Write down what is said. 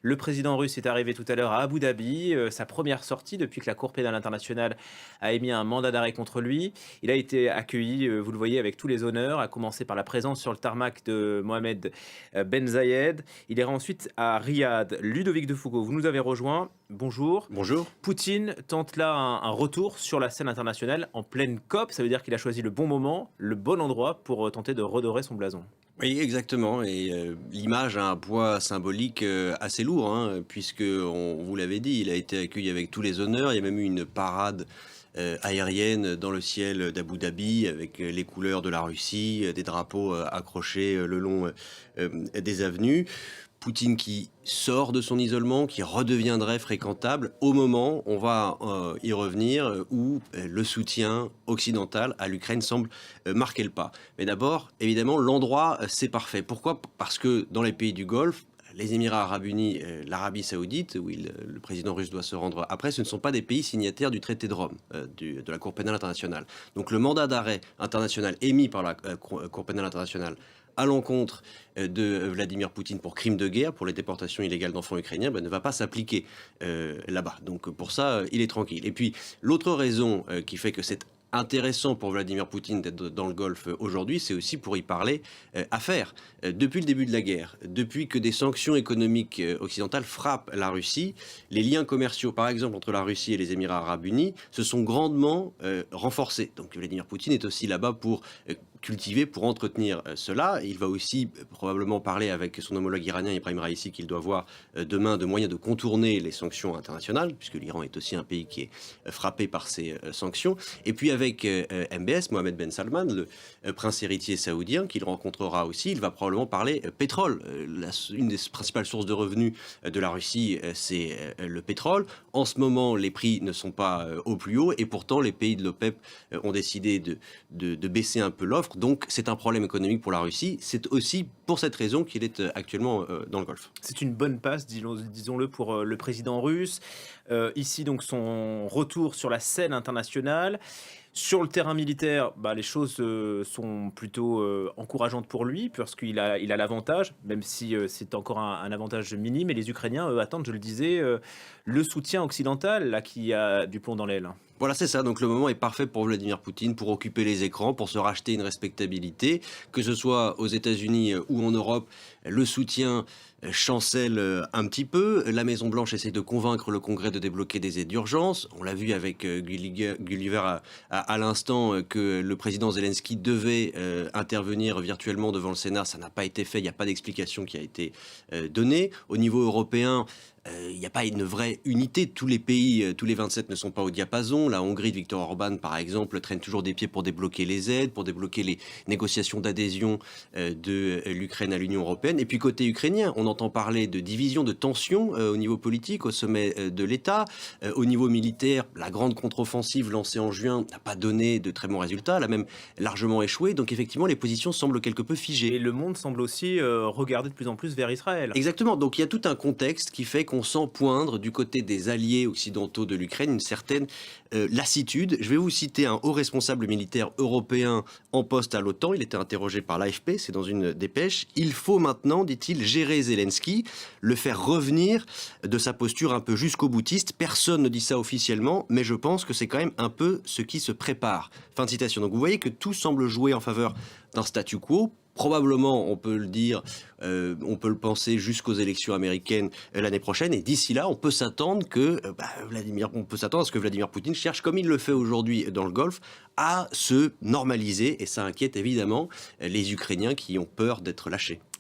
Le président russe est arrivé tout à l'heure à Abu Dhabi, sa première sortie depuis que la Cour pénale internationale a émis un mandat d'arrêt contre lui. Il a été accueilli, vous le voyez, avec tous les honneurs, à commencer par la présence sur le tarmac de Mohamed Ben Zayed. Il ira ensuite à Riyad. Ludovic de Foucault, vous nous avez rejoint. Bonjour. Bonjour. Poutine tente là un retour sur la scène internationale en pleine COP. Ça veut dire qu'il a choisi le bon moment, le bon endroit pour tenter de redorer son blason. Oui, exactement. Et l'image a un poids symbolique assez lourd, hein, puisque, vous l'avez dit, il a été accueilli avec tous les honneurs. Il y a même eu une parade aérienne dans le ciel d'Abu Dhabi avec les couleurs de la Russie, des drapeaux accrochés le long des avenues. Poutine qui sort de son isolement, qui redeviendrait fréquentable au moment, on va y revenir, où le soutien occidental à l'Ukraine semble marquer le pas. Mais d'abord, évidemment, l'endroit, c'est parfait. Pourquoi ? Parce que dans les pays du Golfe, les Émirats arabes unis, l'Arabie saoudite, où le président russe doit se rendre après, ce ne sont pas des pays signataires du traité de Rome, de la Cour pénale internationale. Donc le mandat d'arrêt international émis par la Cour pénale internationale à l'encontre de Vladimir Poutine pour crime de guerre, pour les déportations illégales d'enfants ukrainiens, ne va pas s'appliquer là-bas. Donc pour ça, il est tranquille. Et puis l'autre raison qui fait que c'est intéressant pour Vladimir Poutine d'être dans le Golfe aujourd'hui, c'est aussi pour y parler affaires. Depuis le début de la guerre, depuis que des sanctions économiques occidentales frappent la Russie, les liens commerciaux, par exemple, entre la Russie et les Émirats arabes unis, se sont grandement renforcés. Donc Vladimir Poutine est aussi là-bas pour cultiver, pour entretenir cela. Il va aussi probablement parler avec son homologue iranien Ibrahim Raïssi qu'il doit voir demain de moyens de contourner les sanctions internationales, puisque l'Iran est aussi un pays qui est frappé par ces sanctions. Et puis avec MBS, Mohamed Ben Salman, le prince héritier saoudien, qu'il rencontrera aussi, il va probablement parler pétrole. Une des principales sources de revenus de la Russie, c'est le pétrole. En ce moment, les prix ne sont pas au plus haut, et pourtant les pays de l'OPEP ont décidé de baisser un peu l'offre. Donc c'est un problème économique pour la Russie. C'est aussi pour cette raison qu'il est actuellement dans le Golfe. C'est une bonne passe, disons-le, pour le président russe. Ici, donc, son retour sur la scène internationale. Sur le terrain militaire, les choses sont plutôt encourageantes pour lui, puisqu'il a l'avantage, même si c'est encore un avantage minime. Et les Ukrainiens, eux, attendent, je le disais, le soutien occidental, là, qui a du plomb dans l'aile. Voilà, c'est ça. Donc le moment est parfait pour Vladimir Poutine, pour occuper les écrans, pour se racheter une respectabilité, que ce soit aux États-Unis ou en Europe. Le soutien chancelle un petit peu. La Maison-Blanche essaie de convaincre le Congrès de débloquer des aides d'urgence. On l'a vu avec Gulliver à l'instant que le président Zelensky devait intervenir virtuellement devant le Sénat. Ça n'a pas été fait. Il n'y a pas d'explication qui a été donnée. Au niveau européen, il n'y a pas une vraie unité. Tous les pays, tous les 27 ne sont pas au diapason. La Hongrie de Viktor Orban, par exemple, traîne toujours des pieds pour débloquer les aides, pour débloquer les négociations d'adhésion de l'Ukraine à l'Union européenne. Et puis côté ukrainien, on entend parler de division, de tension au niveau politique, au sommet de l'État. Au niveau militaire, la grande contre-offensive lancée en juin n'a pas donné de très bons résultats. Elle a même largement échoué. Donc effectivement, les positions semblent quelque peu figées. Et le monde semble aussi regarder de plus en plus vers Israël. Exactement. Donc il y a tout un contexte qui fait qu'on sent poindre du côté des alliés occidentaux de l'Ukraine une certaine lassitude. Je vais vous citer un haut responsable militaire européen en poste à l'OTAN. Il était interrogé par l'AFP, c'est dans une dépêche. Il faut maintenant, dit-il, gérer Zelensky, le faire revenir de sa posture un peu jusqu'au boutiste. Personne ne dit ça officiellement, mais je pense que c'est quand même un peu ce qui se prépare. Fin de citation. Donc vous voyez que tout semble jouer en faveur d'un statu quo. Probablement, on peut le dire, on peut le penser jusqu'aux élections américaines l'année prochaine. Et d'ici là, on peut s'attendre à ce que Vladimir Poutine cherche, comme il le fait aujourd'hui dans le Golfe, à se normaliser. Et ça inquiète évidemment les Ukrainiens qui ont peur d'être lâchés.